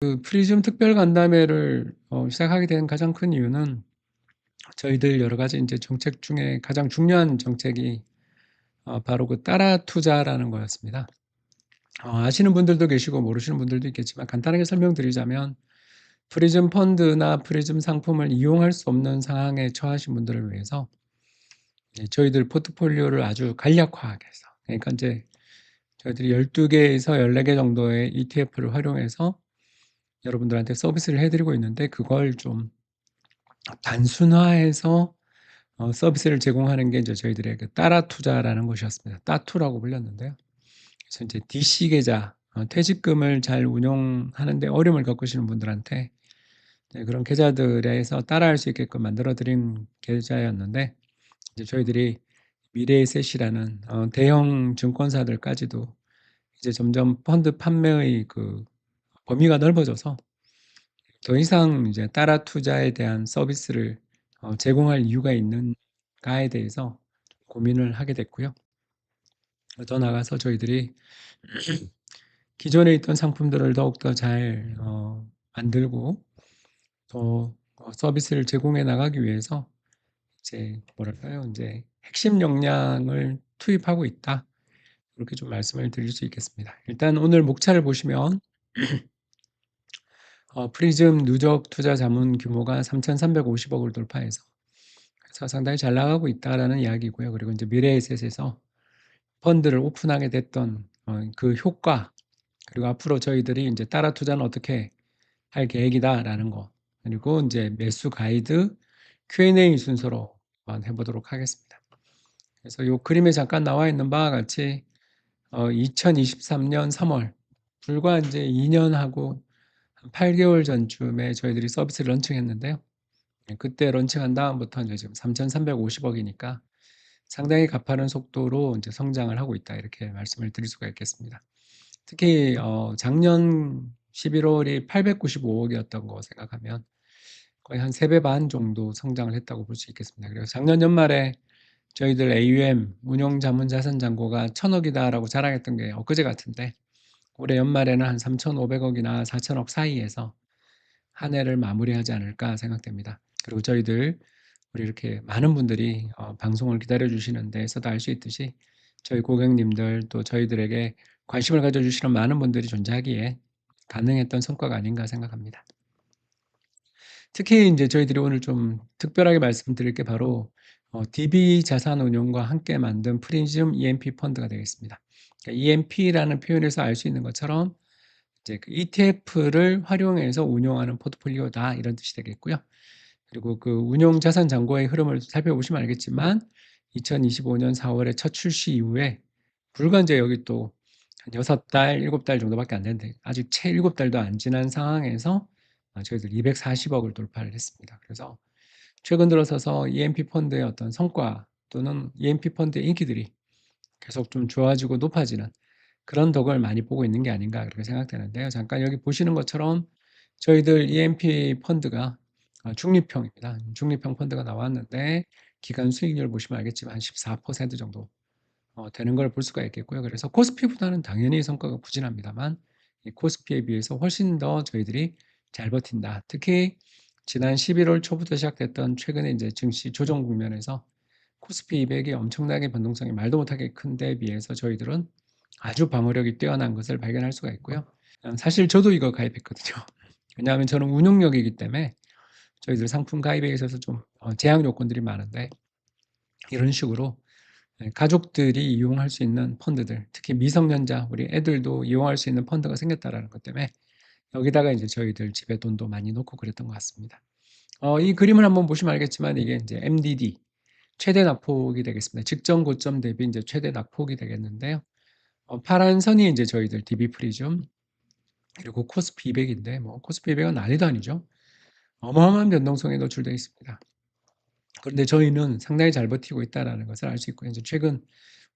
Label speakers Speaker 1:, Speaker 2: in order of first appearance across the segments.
Speaker 1: 그 프리즘 특별 간담회를 시작하게 된 가장 큰 이유는 저희들 여러 가지 인제 정책 중에 가장 중요한 정책이 바로 그 따라 투자라는 거였습니다. 아시는 분들도 계시고 모르시는 분들도 있겠지만 간단하게 설명드리자면 프리즘 펀드나 프리즘 상품을 이용할 수 없는 상황에 처하신 분들을 위해서 저희들 포트폴리오를 아주 간략화하게 해서, 그러니까 인제 저희들이 12 개에서 14개 정도의 ETF를 활용해서 여러분들한테 서비스를 해 드리고 있는데, 그걸 좀 단순화해서 서비스를 제공하는 게 이제 저희들의 그 따라 투자라는 것이었습니다. 따투라고 불렸는데요. 그래서 인제 DC 계좌, 퇴직금을 잘 운용하는 데 어려움을 겪으시는 분들한테 그런 계좌들에서 따라할 수 있게끔 만들어 드린 계좌였는데, 이제 저희들이 미래에셋이라는 대형 증권사들까지도 이제 점점 펀드 판매의 그 범위가 넓어져서 더 이상 이제 따라 투자에 대한 서비스를 제공할 이유가 있는가에 대해서 고민을 하게 됐고요. 더 나아가서 저희들이 기존에 있던 상품들을 더욱더 잘 만들고 더 서비스를 제공해 나가기 위해서 이제 뭐랄까요? 인제 핵심 역량을 투입하고 있다. 그렇게 좀 말씀을 드릴 수 있겠습니다. 일단 오늘 목차를 보시면 프리즘 누적 투자 자문 규모가 3,350 억을 돌파해서 그래서 상당히 잘 나가고 있다라는 이야기고요. 그리고 인제 미래에셋에서 펀드를 오픈하게 됐던 그 효과, 그리고 앞으로 저희들이 인제 따라 투자는 어떻게 할 계획이다라는 거, 그리고 인제 매수 가이드 Q&A 순서로 한번 해 보도록 하겠습니다. 그래서 요 그림에 잠깐 나와 있는 바와 같이 2023년 3월, 불과 인제 2 년하고 한 8 개월 전쯤에 저희들이 서비스를 런칭했는데요. 그때 런칭한 다음부터 인제 지금 3,350 억이니까 상당히 가파른 속도로 인제 성장을 하고 있다, 이렇게 말씀을 드릴 수가 있겠습니다. 특히 작년 11 월이 895 억이었던 거 생각하면 거의 한 3배 반 정도 성장을 했다고 볼 수 있겠습니다. 그래서 작년 연말에 저희들 AUM 운용 자문 자산 잔고가 1,000 억이다라고 자랑했던 게 엊그제 같은데, 올해 연말에는 한 3,500 억이나 4,000억 사이에서 한 해를 마무리하지 않을까 생각됩니다. 그리고 저희들 우리 이렇게 많은 분들이 방송을 기다려 주시는 데에서도 알 수 있듯이 저희 고객님들 또 저희들에게 관심을 가져 주시는 많은 분들이 존재하기에 가능했던 성과가 아닌가 생각합니다. 특히 인제 저희들이 오늘 좀 특별하게 말씀드릴 게 바로 DB 자산운용과 함께 만든 프리즘 EMP 펀드가 되겠습니다. 그러니까 EMP라는 표현에서 알 수 있는 것처럼 이제 그 "ETF를 활용해서 운용하는 포트폴리오다." 이런 뜻이 되겠고요. 그리고 그 운용 자산 잔고의 흐름을 살펴보시면 알겠지만 2025년 4 월에 첫 출시 이후에 불과 인제 여기 또 한 6 달, 7달 정도밖에 안 됐는데, 아직 채 7 달도 안 지난 상황에서 저희들 240 억을 돌파를 했습니다. 그래서 최근 들어서서 EMP 펀드의 어떤 성과 또는 EMP 펀드의 인기들이 계속 좀 좋아지고 높아지는 그런 덕을 많이 보고 있는 게 아닌가 그렇게 생각되는데요. 잠깐 여기 보시는 것처럼 저희들 EMP 펀드가 중립형입니다. 중립형 펀드가 나왔는데 기간 수익률 보시면 알겠지만 한 14% 정도 되는 걸 볼 수가 있겠고요. 그래서 코스피보다는 당연히 성과가 부진합니다만 이 코스피에 비해서 훨씬 더 저희들이 잘 버틴다. 특히 지난 11월 초부터 시작됐던 최근에 인제 증시 조정 국면에서 코스피 200이 엄청나게 변동성이 말도 못하게 큰 데에 비해서 저희들은 아주 방어력이 뛰어난 것을 발견할 수가 있고요. 사실 저도 이거 가입했거든요. 왜냐하면 저는 운용력이기 때문에 저희들 상품 가입에 있어서 좀 제약 요건들이 많은데, 이런 식으로 가족들이 이용할 수 있는 펀드들, 특히 미성년자 우리 애들도 이용할 수 있는 펀드가 생겼다라는 것 때문에 여기다가 인제 저희들 집에 돈도 많이 넣고 그랬던 것 같습니다. 이 그림을 한번 보시면 알겠지만 이게 인제 MDD 최대 낙폭이 되겠습니다. 직전 고점 대비 인제 최대 낙폭이 되겠는데요. 파란 선이 인제 저희들 DB 프리즘, 그리고 코스피 200 인데 뭐 코스피 200은 난리도 아니죠. 어마어마한 변동성에 노출되어 있습니다. 그런데 저희는 상당히 잘 버티고 있다라는 것을 알 수 있고요. 인제 최근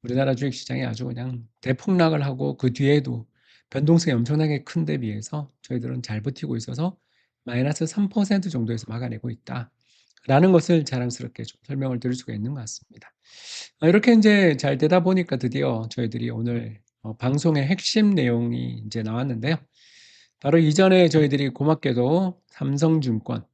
Speaker 1: 우리나라 주식 시장이 아주 그냥 대폭락을 하고 그 뒤에도 변동성이 엄청나게 큰 데 비해서 저희들은 잘 버티고 있어서 마이너스 3% 정도에서 막아내고 있다라는 것을 자랑스럽게 좀 설명을 드릴 수가 있는 것 같습니다. 이렇게 인제 잘 되다 보니까 드디어 저희들이 오늘 방송의 핵심 내용이 인제 나왔는데요. 바로 이전에 저희들이 고맙게도 삼성증권,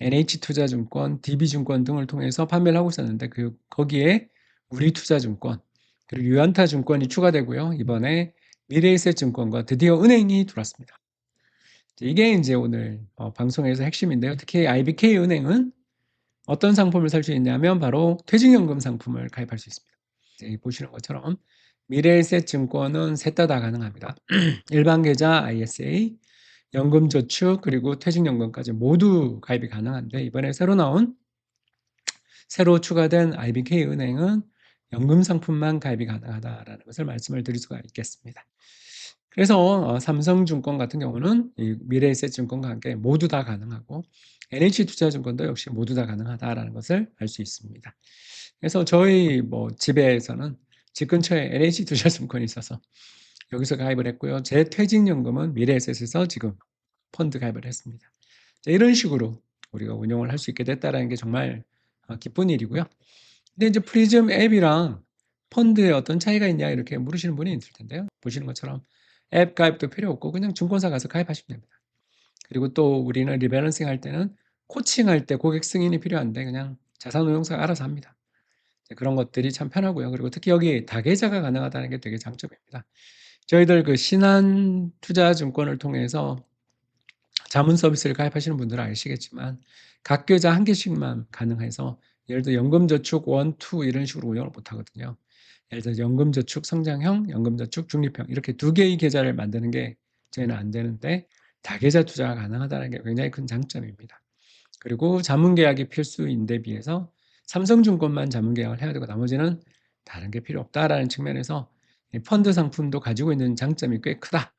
Speaker 1: NH투자증권, DB증권 등을 통해서 판매를 하고 있었는데 거기에 우리투자증권 그리고 유안타증권이 추가되고요. 이번에 미래에셋증권과 드디어 은행이 들어왔습니다. 이게 이제 오늘 방송에서 핵심인데요. 특히 IBK은행은 어떤 상품을 살 수 있냐면 바로 퇴직연금 상품을 가입할 수 있습니다. 보시는 것처럼 미래에셋증권은 셋 다 가능합니다. 일반 계좌 ISA, 연금저축 그리고 퇴직연금까지 모두 가입이 가능한데 이번에 새로 추가된 IBK은행은 연금 상품만 가입이 가능하다라는 것을 말씀을 드릴 수가 있겠습니다. 그래서 삼성증권 같은 경우는 이 미래에셋증권과 함께 모두 다 가능하고 NH투자증권도 역시 모두 다 가능하다라는 것을 알 수 있습니다. 그래서 저희 집에서는 집 근처에 NH투자증권이 있어서 여기서 가입을 했고요. 제 퇴직연금은 미래에셋에서 지금 펀드 가입을 했습니다. 이런 식으로 우리가 운영을 할 수 있게 됐다라는 게 정말 기쁜 일이고요. 근데 이제 프리즘 앱이랑 펀드에 어떤 차이가 있냐 이렇게 물으시는 분이 있을 텐데요. 보시는 것처럼 앱 가입도 필요 없고 그냥 증권사 가서 가입하시면 됩니다. 그리고 또 우리는 리밸런싱 할 때는 코칭할 때 고객 승인이 필요한데 그냥 자산운용사가 알아서 합니다. 그런 것들이 참 편하고요. 그리고 특히 여기 다계좌가 가능하다는 게 되게 장점입니다. 저희들 그 신한투자증권을 통해서 자문 서비스를 가입하시는 분들은 아시겠지만 각 계좌 한 개씩만 가능해서 예를 들어 연금저축 1, 2 이런 식으로 운영을 못 하거든요. 예를 들어 연금저축 성장형, 연금저축 중립형 이렇게 두 개의 계좌를 만드는 게 저희는 안 되는데 다계좌 투자가 가능하다는 게 굉장히 큰 장점입니다. 그리고 자문 계약이 필수인데 비해서 삼성증권만 자문 계약을 해야 되고 나머지는 다른 게 필요 없다라는 측면에서 펀드 상품도 가지고 있는 장점이 꽤 크다.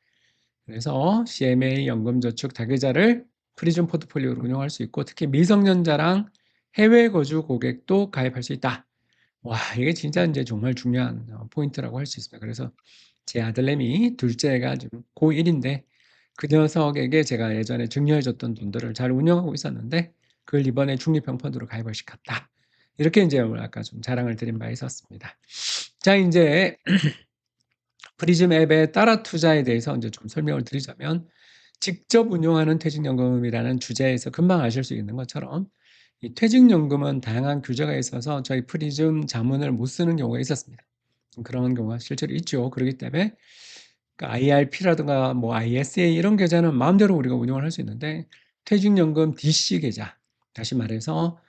Speaker 1: 그래서 CMA, 연금저축, 다계좌를 프리즘 포트폴리오로 운영할 수 있고 특히 미성년자랑 해외 거주 고객도 가입할 수 있다. 와, 이게 진짜 이제 정말 중요한 포인트라고 할 수 있습니다. 그래서 제 아들내미 둘째가 지금 고1인데 그 녀석에게 제가 예전에 증여해 줬던 돈들을 잘 운영하고 있었는데 그걸 이번에 중립형 펀드로 가입을 시켰다. 이렇게 이제 오늘 아까 좀 자랑을 드린 바 있었습니다. 자, 이제 프리즘 앱의 따라 투자에 대해서 이제 좀 설명을 드리자면 직접 운용하는 퇴직연금이라는 주제에서 금방 아실 수 있는 것처럼 이 퇴직연금은 다양한 규제가 있어서 저희 프리즘 자문을 못 쓰는 경우가 있었습니다. 그런 경우가 실제로 있죠. 그렇기 때문에 IRP라든가 ISA 이런 계좌는 마음대로 우리가 운영을 할 수 있는데 퇴직연금 DC 계좌, 다시 말해서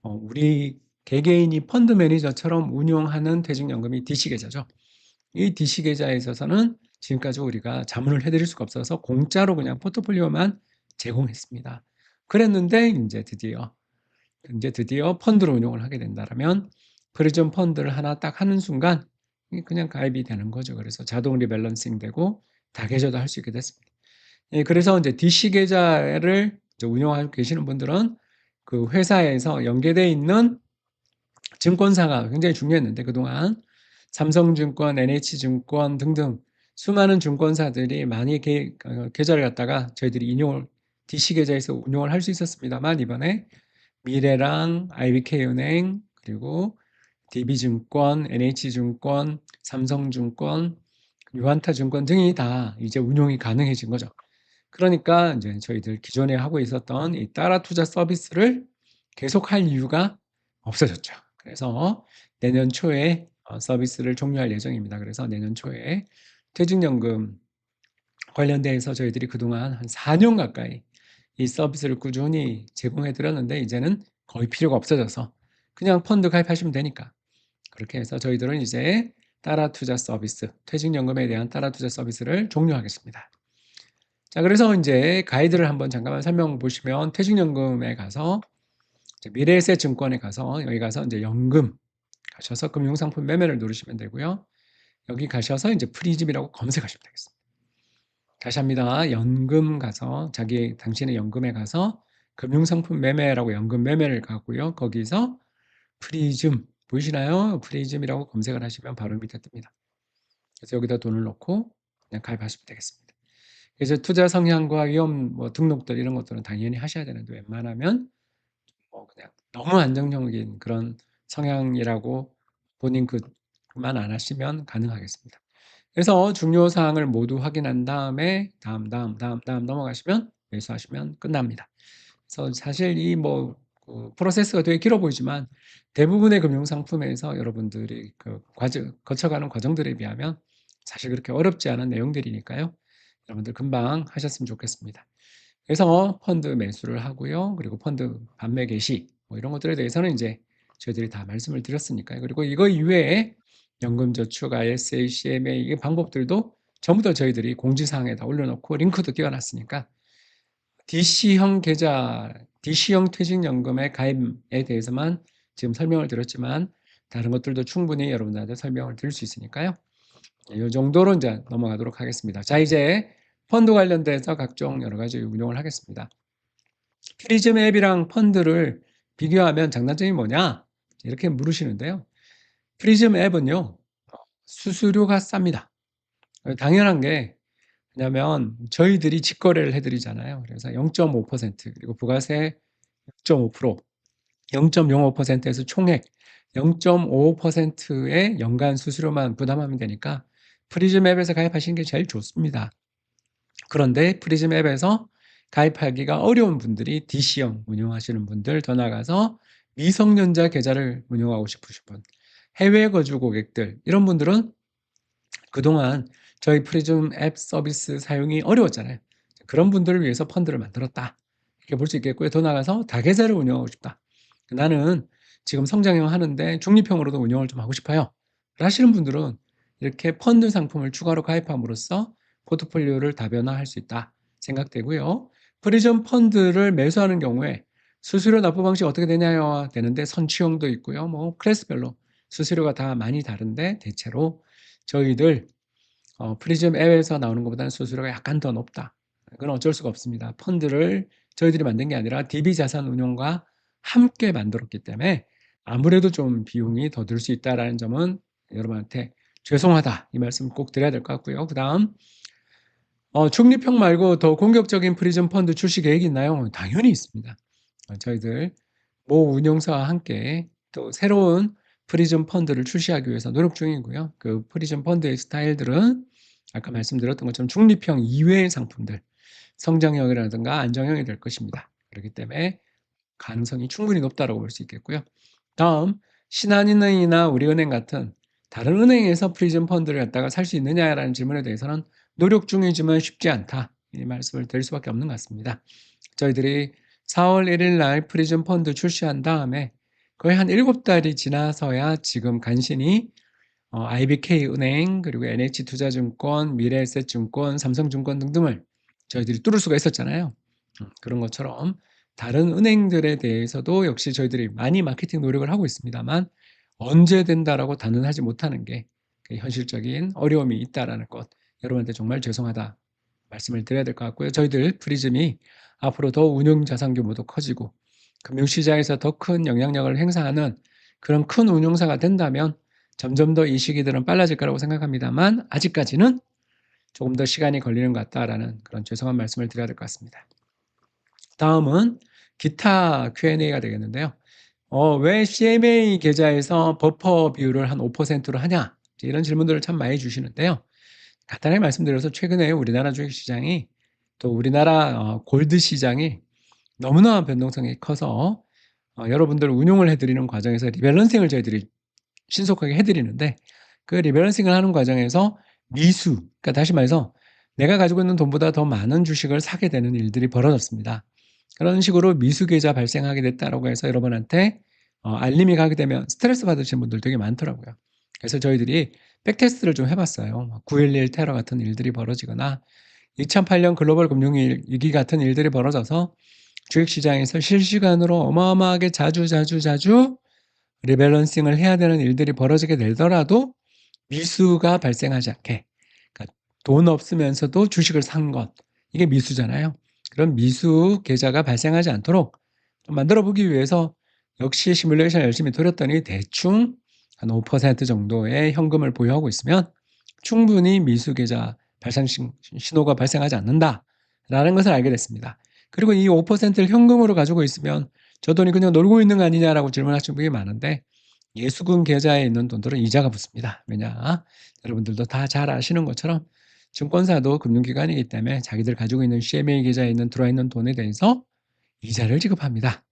Speaker 1: 우리 개개인이 펀드 매니저처럼 운용하는 퇴직연금이 DC 계좌죠. 이 DC 계좌에 있어서는 지금까지 우리가 자문을 해드릴 수가 없어서 공짜로 그냥 포트폴리오만 제공했습니다. 그랬는데 이제 드디어 펀드로 운용을 하게 된다면 프리즘 펀드를 하나 딱 하는 순간 그냥 가입이 되는 거죠. 그래서 자동 리밸런싱 되고 다계좌도 할 수 있게 됐습니다. 그래서 이제 DC 계좌를 운영하고 계시는 분들은 그 회사에서 연계되어 있는 증권사가 굉장히 중요했는데 그동안 삼성증권, NH증권 등등 수많은 증권사들이 많이 계좌를 갖다가 저희들이 DC 계좌에서 운용을 할 수 있었습니다만 이번에 미래랑 IBK은행 그리고 DB증권, NH증권, 삼성증권, 유한타증권 등이 다 이제 운용이 가능해진 거죠. 그러니까 이제 저희들 기존에 하고 있었던 이 따라 투자 서비스를 계속할 이유가 없어졌죠. 그래서 내년 초에 서비스를 종료할 예정입니다. 그래서 내년 초에 퇴직연금 관련돼서 저희들이 그동안 한 4년 가까이 이 서비스를 꾸준히 제공해 드렸는데 이제는 거의 필요가 없어져서 그냥 펀드 가입하시면 되니까 그렇게 해서 저희들은 이제 따라 투자 서비스, 퇴직연금에 대한 따라 투자 서비스를 종료하겠습니다. 자, 그래서 이제 가이드를 한번 잠깐만 설명 보시면 퇴직연금에 가서 미래에셋 증권에 가서 여기 가서 이제 연금 가셔서 금융상품 매매를 누르시면 되고요. 여기 가셔서 이제 프리즘이라고 검색하시면 되겠습니다. 다시 합니다. 연금 가서 당신의 연금에 가서 금융상품 매매라고 연금 매매를 가고요. 거기서 프리즘 보이시나요? 프리즘이라고 검색을 하시면 바로 밑에 뜹니다. 그래서 여기다 돈을 넣고 그냥 가입하시면 되겠습니다. 그래서 투자 성향과 위험 등록들 이런 것들은 당연히 하셔야 되는데 웬만하면 그냥 너무 안정적인 그런 성향이라고 본인 그만 안 하시면 가능하겠습니다. 그래서 중요 사항을 모두 확인한 다음에 다음 넘어가시면 매수하시면 끝납니다. 그래서 사실 이 프로세스가 되게 길어 보이지만 대부분의 금융 상품에서 여러분들이 거쳐가는 과정들에 비하면 사실 그렇게 어렵지 않은 내용들이니까요. 여러분들 금방 하셨으면 좋겠습니다. 그래서 펀드 매수를 하고요. 그리고 펀드 판매 개시 이런 것들에 대해서는 이제 저희들이 다 말씀을 드렸으니까요. 그리고 이거 이외에 연금저축, ISA, CMA 이 방법들도 전부 다 저희들이 공지사항에다 올려놓고 링크도 끼워놨으니까 DC형 퇴직연금의 가입에 대해서만 지금 설명을 드렸지만 다른 것들도 충분히 여러분들한테 설명을 드릴 수 있으니까요. 이 정도로 이제 넘어가도록 하겠습니다. 자, 이제 펀드 관련돼서 각종 여러 가지 운용을 하겠습니다. 프리즘 앱이랑 펀드를 비교하면 장단점이 뭐냐? 이렇게 물으시는데요. 프리즘 앱은요, 수수료가 쌉니다. 당연한 게 왜냐면 저희들이 직거래를 해드리잖아요. 그래서 0.5% 그리고 부가세 6.5%, 0.05%에서 총액 0.5%의 연간 수수료만 부담하면 되니까 프리즘 앱에서 가입하시는 게 제일 좋습니다. 그런데 프리즘 앱에서 가입하기가 어려운 분들이 DC형 운영하시는 분들, 더 나아가서 미성년자 계좌를 운영하고 싶으신 분, 해외 거주 고객들 이런 분들은 그동안 저희 프리즘 앱 서비스 사용이 어려웠잖아요. 그런 분들을 위해서 펀드를 만들었다. 이렇게 볼 수 있겠고요. 더 나아가서 다계좌를 운영하고 싶다. 나는 지금 성장형 하는데 중립형으로도 운영을 좀 하고 싶어요. 하시는 분들은 이렇게 펀드 상품을 추가로 가입함으로써 포트폴리오를 다변화할 수 있다 생각되고요. 프리즘 펀드를 매수하는 경우에 수수료 납부 방식 어떻게 되냐요? 되는데 선취형도 있고요. 클래스별로 수수료가 다 많이 다른데 대체로 저희들 프리즘 앱에서 나오는 것보다는 수수료가 약간 더 높다. 그건 어쩔 수가 없습니다. 펀드를 저희들이 만든 게 아니라 DB 자산 운용과 함께 만들었기 때문에 아무래도 좀 비용이 더 들 수 있다라는 점은 여러분한테 죄송하다 이 말씀 꼭 드려야 될 것 같고요. 그다음 중립형 말고 더 공격적인 프리즘 펀드 출시 계획이 있나요? 당연히 있습니다. 저희들 모 운용사와 함께 또 새로운 프리즘 펀드를 출시하기 위해서 노력 중이고요. 그 프리즘 펀드의 스타일들은 아까 말씀드렸던 것처럼 중립형 이외의 상품들, 성장형이라든가 안정형이 될 것입니다. 그렇기 때문에 가능성이 충분히 높다고 볼 수 있겠고요. 다음, 신한은행이나 우리은행 같은 다른 은행에서 프리즘 펀드를 갖다가 살 수 있느냐라는 질문에 대해서는 노력 중이지만 쉽지 않다. 이 말씀을 드릴 수밖에 없는 것 같습니다. 저희들이 4월 1일 날 프리즘 펀드 출시한 다음에 거의 한 7달이 지나서야 지금 간신히 IBK 은행, 그리고 NH투자증권, 미래에셋증권, 삼성증권 등등을 저희들이 뚫을 수가 있었잖아요. 그런 것처럼 다른 은행들에 대해서도 역시 저희들이 많이 마케팅 노력을 하고 있습니다만 언제 된다라고 단언하지 못하는 게 현실적인 어려움이 있다라는 것, 여러분한테 정말 죄송하다 말씀을 드려야 될 것 같고요. 저희들 프리즘이 앞으로 더 운용 자산 규모도 커지고 금융시장에서 더 큰 영향력을 행사하는 그런 큰 운용사가 된다면 점점 더 이 시기들은 빨라질 거라고 생각합니다만 아직까지는 조금 더 시간이 걸리는 것 같다라는 그런 죄송한 말씀을 드려야 될 것 같습니다. 다음은 기타 Q&A가 되겠는데요. 왜 CMA 계좌에서 버퍼 비율을 한 5%로 하냐? 이런 질문들을 참 많이 주시는데요. 간단하게 말씀드려서 최근에 우리나라 주식시장이 또 우리나라 골드 시장이 너무나 변동성이 커서 여러분들 운용을 해드리는 과정에서 리밸런싱을 저희들이 신속하게 해드리는데 그 리밸런싱을 하는 과정에서 그러니까 다시 말해서 내가 가지고 있는 돈보다 더 많은 주식을 사게 되는 일들이 벌어졌습니다. 그런 식으로 미수계좌 발생하게 됐다라고 해서 여러분한테 알림이 가게 되면 스트레스 받으시는 분들 되게 많더라고요. 그래서 저희들이 백테스트를 좀 해봤어요. 9.11 테러 같은 일들이 벌어지거나 2008년 글로벌 금융위기 같은 일들이 벌어져서 주식시장에서 실시간으로 어마어마하게 자주 리밸런싱을 해야 되는 일들이 벌어지게 되더라도 미수가 발생하지 않게, 그러니까 돈 없으면서도 주식을 산 것, 이게 미수잖아요. 그런 미수 계좌가 발생하지 않도록 만들어 보기 위해서 역시 시뮬레이션 열심히 돌렸더니 대충 한 5% 정도의 현금을 보유하고 있으면 충분히 미수 계좌 발생 신호가 발생하지 않는다라는 것을 알게 됐습니다. 그리고 이 5%를 현금으로 가지고 있으면 저 돈이 그냥 놀고 있는 거 아니냐라고 질문하시는 분이 많은데 예수금 계좌에 있는 돈들은 이자가 붙습니다. 왜냐? 여러분들도 다 잘 아시는 것처럼 증권사도 금융기관이기 때문에 자기들 가지고 있는 CMA 계좌에 있는 들어와 있는 돈에 대해서 이자를 지급합니다.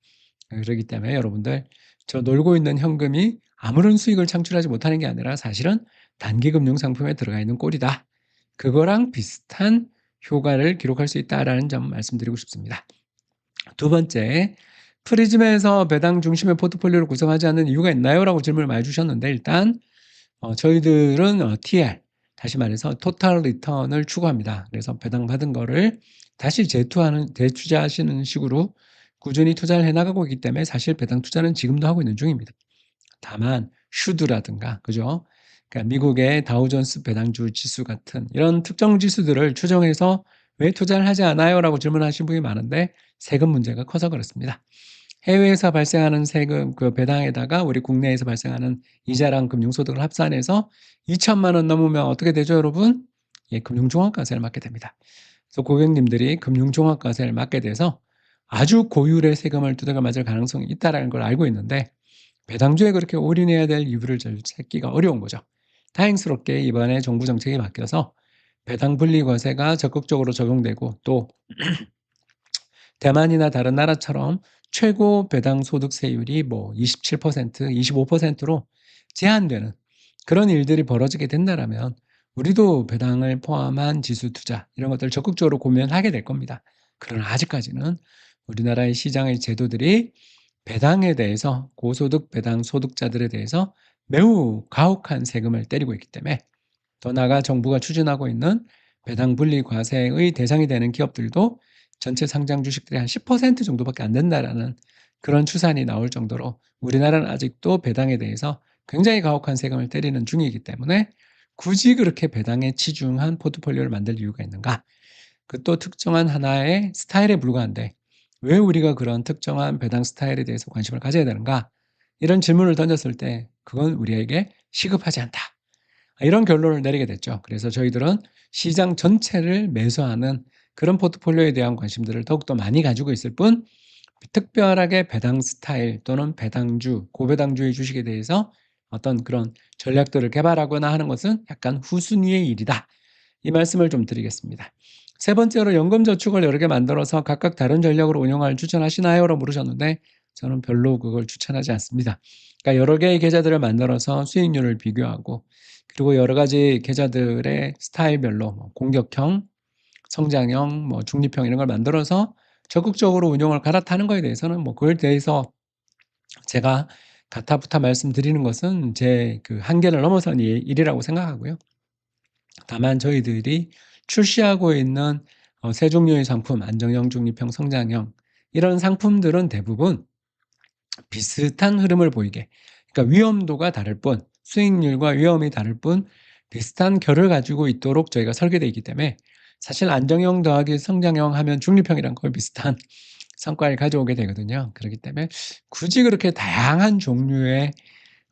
Speaker 1: 그러기 때문에 여러분들 저 놀고 있는 현금이 아무런 수익을 창출하지 못하는 게 아니라 사실은 단기 금융 상품에 들어가 있는 꼴이다. 그거랑 비슷한 효과를 기록할 수 있다라는 점 말씀드리고 싶습니다. 두 번째, 프리즘에서 배당 중심의 포트폴리오를 구성하지 않는 이유가 있나요? 라고 질문을 많이 주셨는데 일단 저희들은 TR, 다시 말해서 토탈 리턴을 추구합니다. 그래서 배당 받은 거를 다시 재투자하시는 식으로 꾸준히 투자를 해 나가고 있기 때문에 사실 배당 투자는 지금도 하고 있는 중입니다. 다만 슈드라든가 그죠? 그러니까 미국의 다우존스 배당주 지수 같은 이런 특정 지수들을 추정해서 "왜 투자를 하지 않아요?"라고 질문하신 분이 많은데 세금 문제가 커서 그렇습니다. 해외에서 발생하는 세금 그 배당에다가 우리 국내에서 발생하는 이자랑 금융소득을 합산해서 2천만 원 넘으면 어떻게 되죠, 여러분? 예, 금융종합과세를 맞게 됩니다. 그래서 고객님들이 금융종합과세를 맞게 돼서 아주 고율의 세금을 두들겨 맞을 가능성이 있다라는 걸 알고 있는데 배당주에 그렇게 올인해야 될 이유를 찾기가 어려운 거죠. 다행스럽게 이번에 정부 정책이 바뀌어서 배당 분리과세가 적극적으로 적용되고 또 대만이나 다른 나라처럼 최고 배당 소득세율이 뭐 27%, 25%로 제한되는 그런 일들이 벌어지게 된다라면 우리도 배당을 포함한 지수 투자 이런 것들을 적극적으로 고민하게 될 겁니다. 그러나 아직까지는 우리나라의 시장의 제도들이 배당에 대해서 고소득 배당 소득자들에 대해서 매우 가혹한 세금을 때리고 있기 때문에 더 나아가 정부가 추진하고 있는 배당 분리 과세의 대상이 되는 기업들도 전체 상장 주식들의 한 10% 정도밖에 안 된다라는 그런 추산이 나올 정도로 우리나라는 아직도 배당에 대해서 굉장히 가혹한 세금을 때리는 중이기 때문에 굳이 그렇게 배당에 치중한 포트폴리오를 만들 이유가 있는가? 그 또 특정한 하나의 스타일에 불과한데 왜 우리가 그런 특정한 배당 스타일에 대해서 관심을 가져야 되는가? 이런 질문을 던졌을 때 그건 우리에게 시급하지 않다. 이런 결론을 내리게 됐죠. 그래서 저희들은 시장 전체를 매수하는 그런 포트폴리오에 대한 관심들을 더욱더 많이 가지고 있을 뿐 특별하게 배당 스타일 또는 배당주, 고배당주의 주식에 대해서 어떤 그런 전략들을 개발하거나 하는 것은 약간 후순위의 일이다. 이 말씀을 좀 드리겠습니다. 세 번째로 연금저축을 여러 개 만들어서 각각 다른 전략으로 운영을 추천하시나요? 라고 물으셨는데 저는 별로 그걸 추천하지 않습니다. 그러니까 여러 개의 계좌들을 만들어서 수익률을 비교하고 그리고 여러 가지 계좌들의 스타일별로 뭐 공격형, 성장형, 뭐 중립형 이런 걸 만들어서 적극적으로 운용을 갈아타는 거에 대해서는 뭐 그거에 대해서 제가 가타부타 말씀드리는 것은 제 그 한계를 넘어선 일이라고 생각하고요. 다만 저희들이 출시하고 있는 세 종류의 상품, 안정형, 중립형, 성장형 이런 상품들은 대부분 비슷한 흐름을 보이게 그러니까 위험도가 다를 뿐 수익률과 위험이 다를 뿐 비슷한 결을 가지고 있도록 저희가 설계되어 있기 때문에 사실 안정형 더하기 성장형 하면 중립형이랑 거의 비슷한 성과를 가져오게 되거든요. 그렇기 때문에 굳이 그렇게 다양한 종류의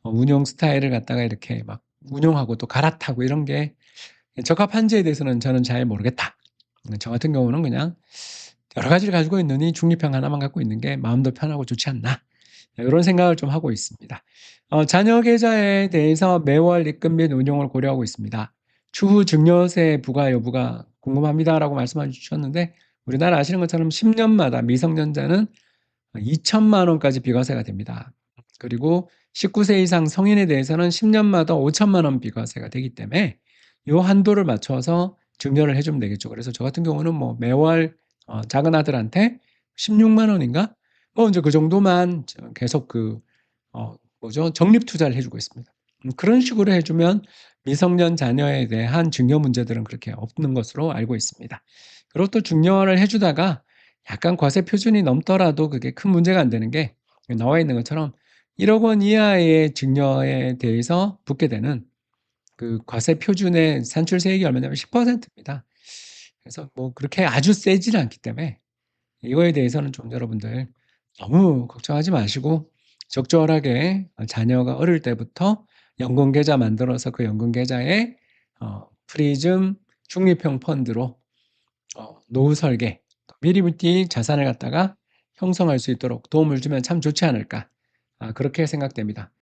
Speaker 1: 운용 스타일을 갖다가 이렇게 막 운용하고 또 갈아타고 이런 게 적합한지에 대해서는 저는 잘 모르겠다. 저 같은 경우는 그냥 여러 가지를 가지고 있느니 중립형 하나만 갖고 있는 게 마음도 편하고 좋지 않나. 이런 생각을 좀 하고 있습니다. 자녀 계좌에 대해서 매월 입금 및 운용을 고려하고 있습니다. 추후 증여세 부과 여부가 궁금합니다라고 말씀해 주셨는데 우리나라 아시는 것처럼 10년마다 미성년자는 2천만 원까지 비과세가 됩니다. 그리고 19세 이상 성인에 대해서는 10년마다 5천만 원 비과세가 되기 때문에 요 한도를 맞춰서 증여를 해 주면 되겠죠. 그래서 저 같은 경우는 뭐 매월 작은 아들한테 16만 원인가? 뭐 인제 그 정도만 계속 뭐죠? 적립 투자를 해 주고 있습니다. 그런 식으로 해 주면 미성년 자녀에 대한 증여 문제들은 그렇게 없는 것으로 알고 있습니다. 그리고 또 증여를 해 주다가 약간 과세 표준이 넘더라도 그게 큰 문제가 안 되는 게 나와 있는 것처럼 1억 원 이하의 증여에 대해서 붙게 되는 그 과세 표준의 산출세액이 얼마냐면 10% 입니다. 그래서 뭐 그렇게 아주 세지는 않기 때문에 이거에 대해서는 좀 여러분들 너무 걱정하지 마시고 적절하게 자녀가 어릴 때부터 연금 계좌 만들어서 그 연금 계좌에 프리즘 중립형 펀드로 노후 설계, 미리미리 자산을 갖다가 형성할 수 있도록 도움을 주면 참 좋지 않을까. 그렇게 생각됩니다.